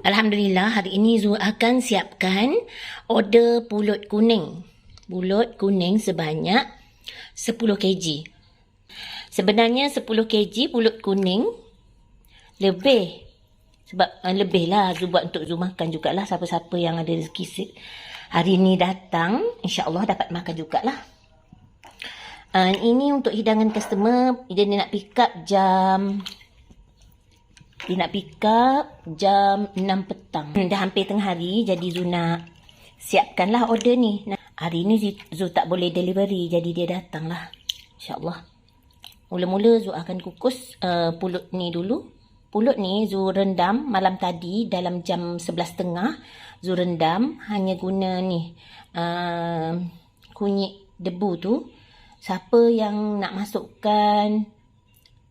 Alhamdulillah, hari ini Zu akan siapkan order pulut kuning. Pulut kuning sebanyak 10 kg. Sebenarnya 10 kg pulut kuning lebih. Sebab lebih lah Zu buat untuk Zu makan jugalah. Siapa-siapa yang ada rezeki hari ni datang, insya-Allah dapat makan jugalah. Ini untuk hidangan customer. Dia nak pick up jam 6 petang. Dah hampir tengah hari, jadi Zu nak siapkanlah order ni. Hari ni Zu tak boleh delivery, jadi dia datanglah. InsyaAllah. Mula-mula Zu akan kukus pulut ni dulu. Pulut ni Zu rendam malam tadi dalam jam 11.30. Zu rendam hanya guna ni kunyit debu tu. Siapa yang nak masukkan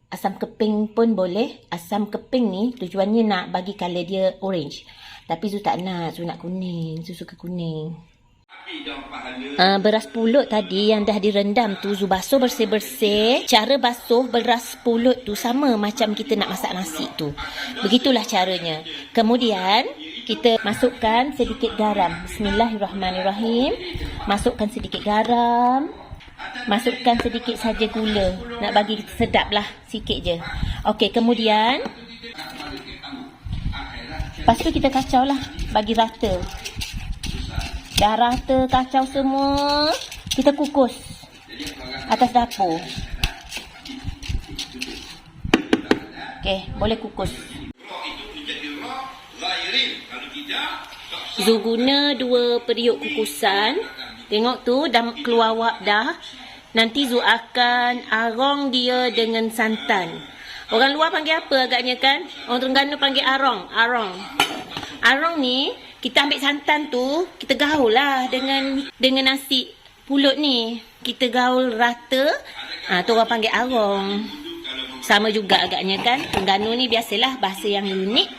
asam keping pun boleh. Asam keping ni tujuannya nak bagi colour dia orange. Tapi Zu tak nak. Zu nak kuning. Zu suka kuning. Beras pulut tadi yang dah direndam tu Zu basuh bersih-bersih. Cara basuh beras pulut tu sama macam kita nak masak nasi tu. Begitulah caranya. Kemudian kita masukkan sedikit garam. Bismillahirrahmanirrahim. Masukkan sedikit garam. Masukkan sedikit saja gula. Nak bagi sedap lah. Sikit je. Okey, kemudian lepas tu kita kacau lah. Bagi rata. Dah rata kacau semua, kita kukus atas dapur. Okey, boleh kukus. Zu guna 2 periuk kukusan. Tengok tu dah keluar wap dah. Nanti Zu akan arong dia dengan santan. Orang luar panggil apa agaknya kan? Orang Terengganu panggil arong. Arong ni kita ambil santan tu, kita gaul lah dengan nasi pulut ni. Kita gaul rata. Tu orang panggil arong. Sama juga agaknya kan? Terengganu ni biasalah bahasa yang unik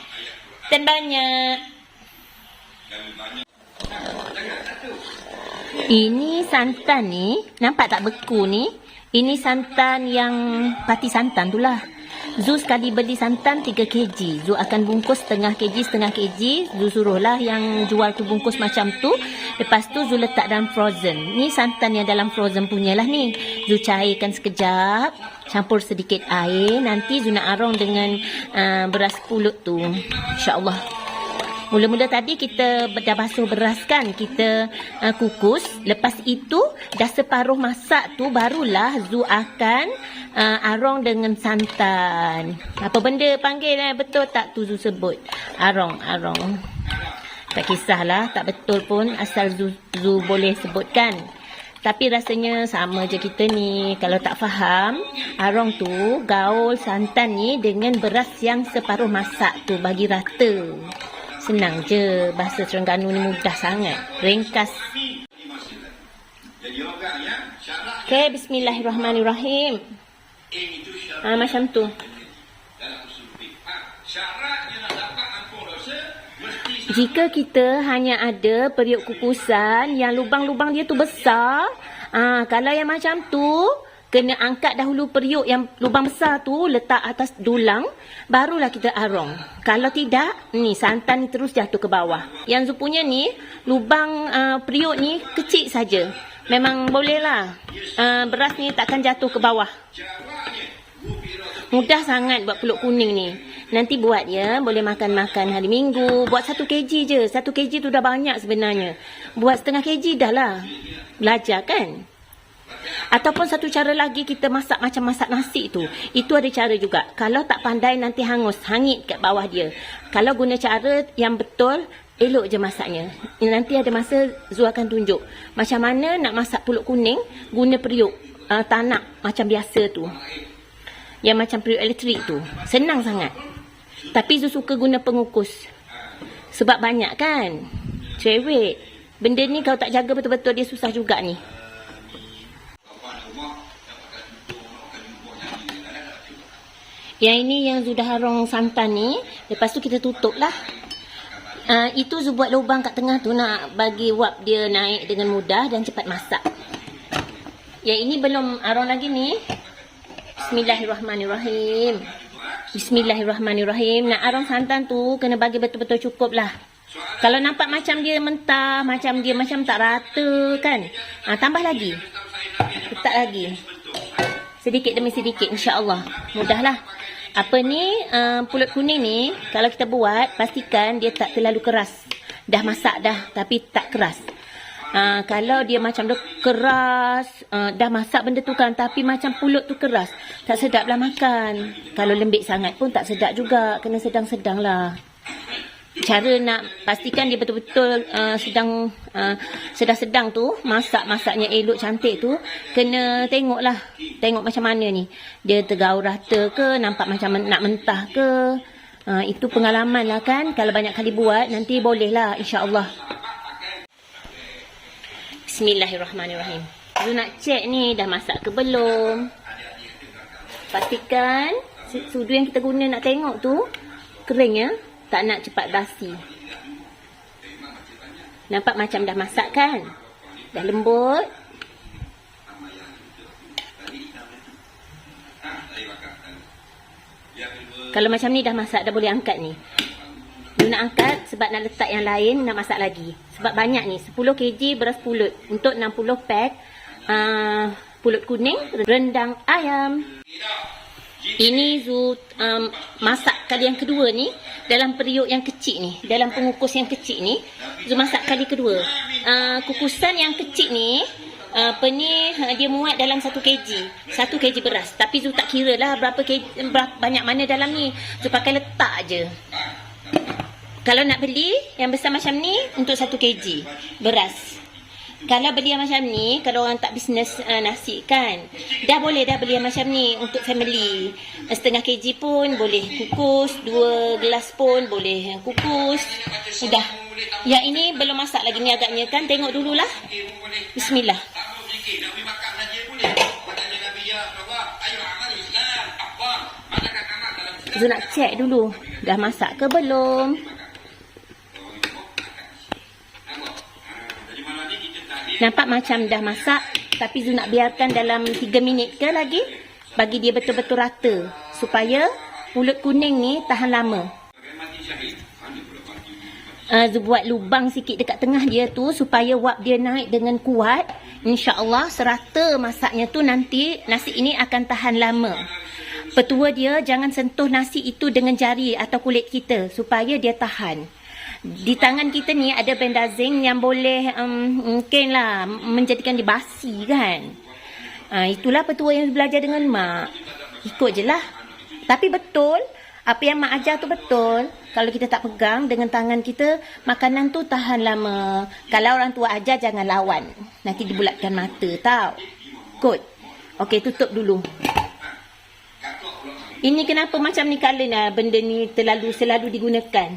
dan banyak. Ini santan ni, nampak tak beku ni? Ini santan yang pati santan tu lah. Zu sekali beli santan 3 kg. Zu akan bungkus setengah kg. Zu suruhlah yang jual tu bungkus macam tu. Lepas tu Zu letak dalam frozen. Ni santan yang dalam frozen punya lah ni. Zu cairkan sekejap. Campur sedikit air. Nanti Zu nak arong dengan beras pulut tu. InsyaAllah. Mula-mula tadi kita dah basuh beras kan. Kita kukus. Lepas itu dah separuh masak tu barulah Zu akan arong dengan santan. Apa benda panggil betul tak tu Zu sebut? Arong. Tak kisahlah, tak betul pun asal Zu boleh sebutkan. Tapi rasanya sama je kita ni. Kalau tak faham, arong tu gaul santan ni dengan beras yang separuh masak tu bagi rata. Senang je. Bahasa Terengganu ni mudah sangat. Ringkas. Okey, bismillahirrahmanirrahim. Macam tu. Jika kita hanya ada periuk kukusan yang lubang-lubang dia tu besar, kalau yang macam tu, kena angkat dahulu periuk yang lubang besar tu, letak atas dulang, barulah kita arong. Kalau tidak, ni santan ni terus jatuh ke bawah. Yang Zu punya ni, lubang periuk ni kecil saja. Memang bolehlah. Beras ni takkan jatuh ke bawah. Mudah sangat buat pulut kuning ni. Nanti buat ya, boleh makan-makan hari Minggu. Buat 1 kg je. 1 kg tu dah banyak sebenarnya. Buat setengah kg dah lah. Belajar kan? Ataupun satu cara lagi, kita masak macam masak nasi tu. Itu ada cara juga. Kalau tak pandai nanti hangus, hangit kat bawah dia. Kalau guna cara yang betul, elok je masaknya. Nanti ada masa Zu akan tunjuk macam mana nak masak pulut kuning guna periuk tanak macam biasa tu. Yang macam periuk elektrik tu. Senang sangat. Tapi Zu suka guna pengukus. Sebab banyak kan? Cerewet. Benda ni kalau tak jaga betul-betul dia susah juga ni. Yang ini yang sudah harong santan ni. Lepas tu kita tutup lah. Itu Zu buat lubang kat tengah tu nak bagi wap dia naik dengan mudah dan cepat masak. Yang ini belum arong lagi ni. Bismillahirrahmanirrahim. Bismillahirrahmanirrahim. Nak arang santan tu kena bagi betul-betul cukup lah. Kalau nampak macam dia mentah, macam dia macam tak rata kan, tambah lagi. Letak lagi. Sedikit demi sedikit, insya-Allah. Mudahlah. Apa ni, pulut kuning ni, kalau kita buat, pastikan dia tak terlalu keras. Dah masak dah, tapi tak keras. Kalau dia macam dah keras, dah masak benda tu kan, tapi macam pulut tu keras, tak sedap lah makan. Kalau lembik sangat pun tak sedap juga. Kena sedang-sedang lah. Cara nak pastikan dia betul-betul sedang-sedang tu, masaknya elok cantik tu, kena tengok lah. Tengok macam mana ni. Dia tergaul rata ke, nampak macam nak mentah ke. Itu pengalaman lah kan. Kalau banyak kali buat, nanti boleh lah insya-Allah. Bismillahirrahmanirrahim. Lu nak cek ni dah masak ke belum. Pastikan sudu yang kita guna nak tengok tu kering ya. Tak nak cepat basi. Nampak macam dah masak kan? Dah lembut. Kalau macam ni dah masak, dah boleh angkat ni. Lu nak angkat sebab nak letak yang lain, nak masak lagi. Sebab banyak ni, 10 kg beras pulut. Untuk 60 pack pulut kuning, rendang ayam. Ini Zu masak kali yang kedua ni dalam periuk yang kecil ni, dalam pengukus yang kecil ni. Zu masak kali kedua. Kukusan yang kecil ni dia muat dalam 1 kg. 1 kg beras. Tapi Zu tak kira lah berapa banyak mana dalam ni. Zu pakai letak je. Kalau nak beli yang besar macam ni untuk 1 kg beras. Kalau beli yang macam ni, kalau orang tak bisnes nasi kan, dah boleh dah beli yang macam ni untuk family. Setengah kg pun boleh kukus, 2 gelas pun boleh kukus. Dah. Yang ini belum masak lagi ni agaknya kan, tengok dululah. Bismillah. Zu nak cek dulu, dah masak ke belum? Nampak macam dah masak, tapi Zu nak biarkan dalam 3 minit ke lagi, bagi dia betul-betul rata, supaya pulut kuning ni tahan lama. Zu buat lubang sikit dekat tengah dia tu, supaya wap dia naik dengan kuat. InsyaAllah serata masaknya tu, nanti nasi ini akan tahan lama. Petua dia, jangan sentuh nasi itu dengan jari atau kulit kita, supaya dia tahan. Di tangan kita ni ada bendazing yang boleh mungkin lah menjadikan dia basi kan. Itulah petua yang belajar dengan mak. Ikut je lah. Tapi betul, apa yang mak ajar tu betul. Kalau kita tak pegang dengan tangan kita, makanan tu tahan lama. Kalau orang tua ajar, jangan lawan. Nanti dibulatkan mata tau. Ikut. Okey, tutup dulu. Ini kenapa macam ni color lah, benda ni selalu digunakan.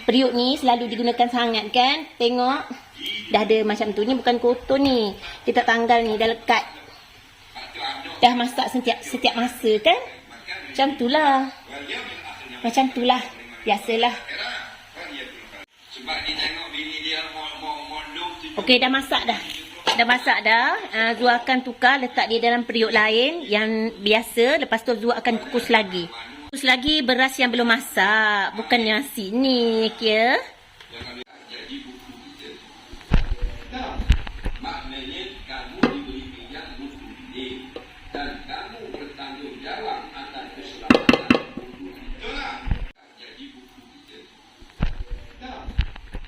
Periuk ni selalu digunakan sangat kan. Tengok. Dah ada macam tu. Ni bukan kotor ni. Dia tak tanggal ni. Dah lekat. Dah masak setiap masa kan. Macam tu lah. Macam tu lah. Biasalah. Okey, dah masak dah. Dah masak dah. Zu akan tukar, letak dia dalam periuk lain yang biasa. Lepas tu Zu akan kukus lagi. Kukus lagi beras yang belum masak. Bukan nasi ni, ya. Maknanya kamu diberi minyak muslim dan kamu bertanggung jawab atas keselamatan. Itulah jadi buku kita.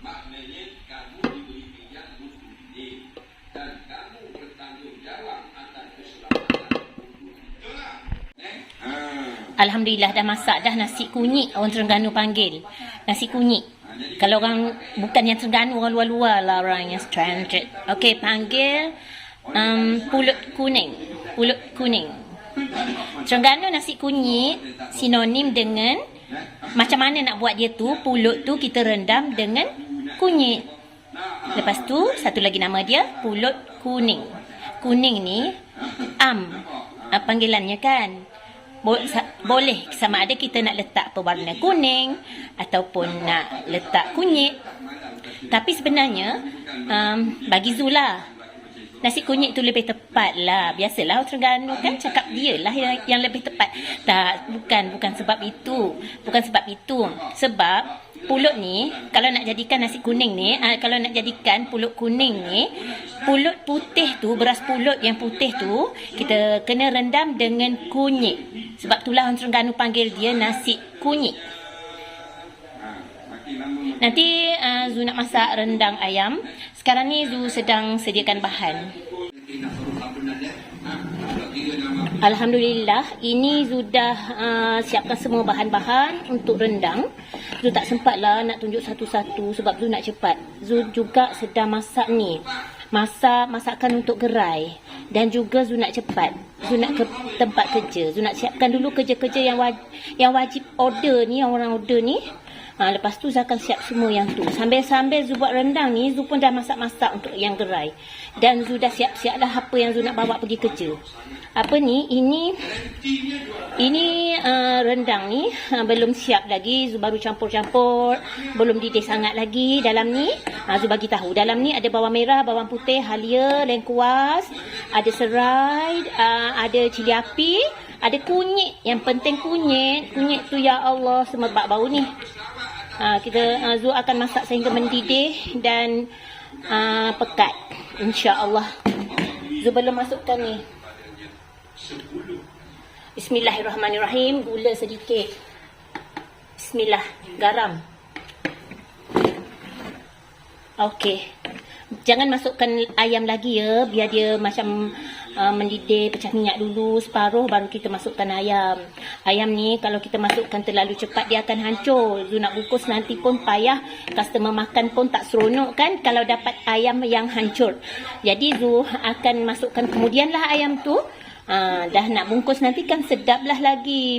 Maknanya kamu diberi minyak muslim dan kamu bertanggung jawab atas keselamatan. Itulah. Alhamdulillah dah masak dah nasi kunyit, orang Terengganu panggil. Nasi kunyit. Kalau orang bukan yang Terengganu, orang luar-luar lah, orang yang stranded. Okey, panggil pulut kuning. Pulut kuning. Terengganu nasi kunyit sinonim dengan macam mana nak buat dia tu, pulut tu kita rendam dengan kunyit. Lepas tu satu lagi nama dia pulut kuning. Kuning ni panggilannya kan. Boleh sama ada kita nak letak pewarna kuning ataupun nak letak kunyit. Tapi sebenarnya bagi Zu lah, nasi kunyit tu lebih tepat lah. Biasalah orang Terengganu kan cakap dia lah yang lebih tepat. Tak, bukan sebab itu. Bukan sebab itu. Sebab pulut ni, kalau nak jadikan nasi kuning ni, kalau nak jadikan pulut kuning ni, pulut putih tu, beras pulut yang putih tu, kita kena rendam dengan kunyit. Sebab itulah orang Terengganu panggil dia nasi kunyit. Nanti Zu nak masak rendang ayam. Sekarang ni Zu sedang sediakan bahan. Alhamdulillah, ini sudah siapkan semua bahan-bahan untuk rendang. Zu tak sempat lah nak tunjuk satu-satu sebab Zu nak cepat. Zu juga sedang masak ni. Masakan untuk gerai. Dan juga Zu nak cepat. Zu nak ke tempat kerja. Zu nak siapkan dulu kerja-kerja yang wajib order ni, yang orang order ni. Lepas tu Zu akan siap semua yang tu. Sambil-sambil Zu buat rendang ni, Zu pun dah masak-masak untuk yang gerai. Dan Zu dah siap-siap lah apa yang Zu nak bawa pergi kerja. Apa ni? Ini rendang ni belum siap lagi. Zu baru campur-campur. Belum didih sangat lagi dalam ni. Zu bagi tahu. Dalam ni ada bawang merah, bawang putih, halia, lengkuas, ada serai, ada cili api, ada kunyit. Yang penting kunyit. Kunyit tu ya Allah semerbak bau ni. Zu akan masak sehingga mendidih dan pekat, insya-Allah. Zu belum masukkan ni. Bismillahirrahmanirrahim. Gula sedikit. Bismillah. Garam. Okey. Jangan masukkan ayam lagi ya, biar dia macam mendidih, pecah minyak dulu separuh baru kita masukkan ayam. Ayam ni kalau kita masukkan terlalu cepat dia akan hancur. Zu nak bungkus nanti pun payah, customer makan pun tak seronok kan kalau dapat ayam yang hancur. Jadi Zu akan masukkan kemudianlah ayam tu. Dah nak bungkus nanti kan sedap lah lagi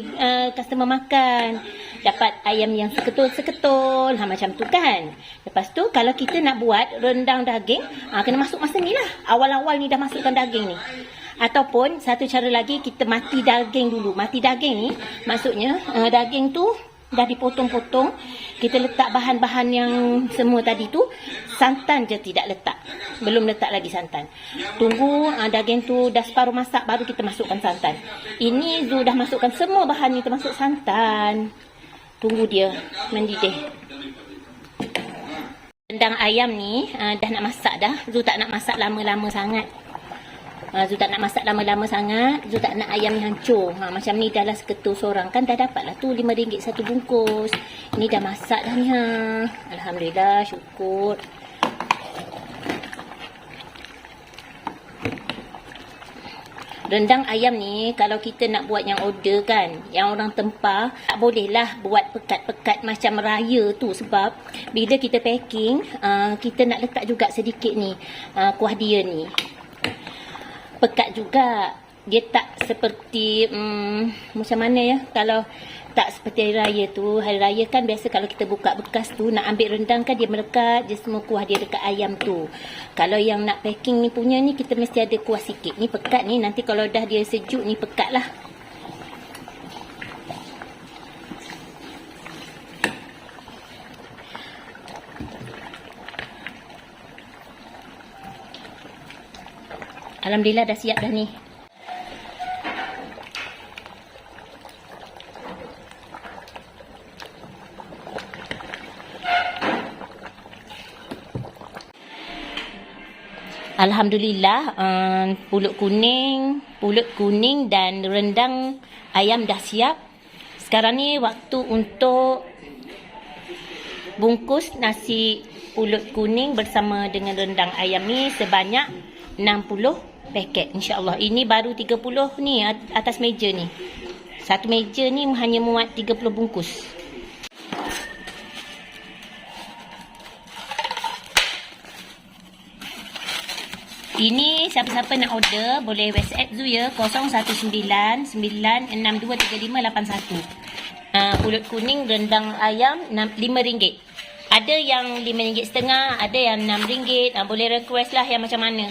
customer makan. Dapat ayam yang seketul-seketul macam tu kan. Lepas tu kalau kita nak buat rendang daging, kena masuk masa ni lah. Awal-awal ni dah masukkan daging ni. Ataupun satu cara lagi, kita mati daging dulu. Mati daging ni maksudnya daging tu dah dipotong-potong. Kita letak bahan-bahan yang semua tadi tu. Santan je tidak letak. Belum letak lagi santan. Tunggu daging tu dah separuh masak baru kita masukkan santan. Ini Zu dah masukkan semua bahan ni termasuk santan. Tunggu dia mendidih. Rendang ayam ni dah nak masak dah. Zu tak nak masak lama-lama sangat. Zu tak nak masak lama-lama sangat. Zu tak nak ayam yang hancur. Macam ni dah lah seketul seorang. Kan dah dapat lah tu RM5 satu bungkus. Ini dah masak dah ni. Alhamdulillah, syukur. Rendang ayam ni kalau kita nak buat yang order kan, yang orang tempah, tak bolehlah buat pekat-pekat macam raya tu. Sebab bila kita packing, kita nak letak juga sedikit ni kuah dia ni. Pekat juga. Dia tak seperti macam mana ya, kalau tak seperti hari raya tu. Hari raya kan biasa kalau kita buka bekas tu, nak ambil rendang kan dia melekat je semua kuah dia dekat ayam tu. Kalau yang nak packing ni punya ni, kita mesti ada kuah sikit. Ni pekat ni, nanti kalau dah dia sejuk ni pekat lah. Alhamdulillah dah siap dah ni. Alhamdulillah, pulut kuning dan rendang ayam dah siap. Sekarang ni waktu untuk bungkus nasi pulut kuning bersama dengan rendang ayam ni sebanyak 60 paket, insya-Allah. Ini baru 30 ni atas meja ni. Satu meja ni hanya muat 30 bungkus. Ini siapa-siapa nak order boleh WhatsApp Zu ya, 01996233581. Pulut kuning rendang ayam RM5. Ada yang RM5.50, ada yang RM6. Boleh request lah yang macam mana.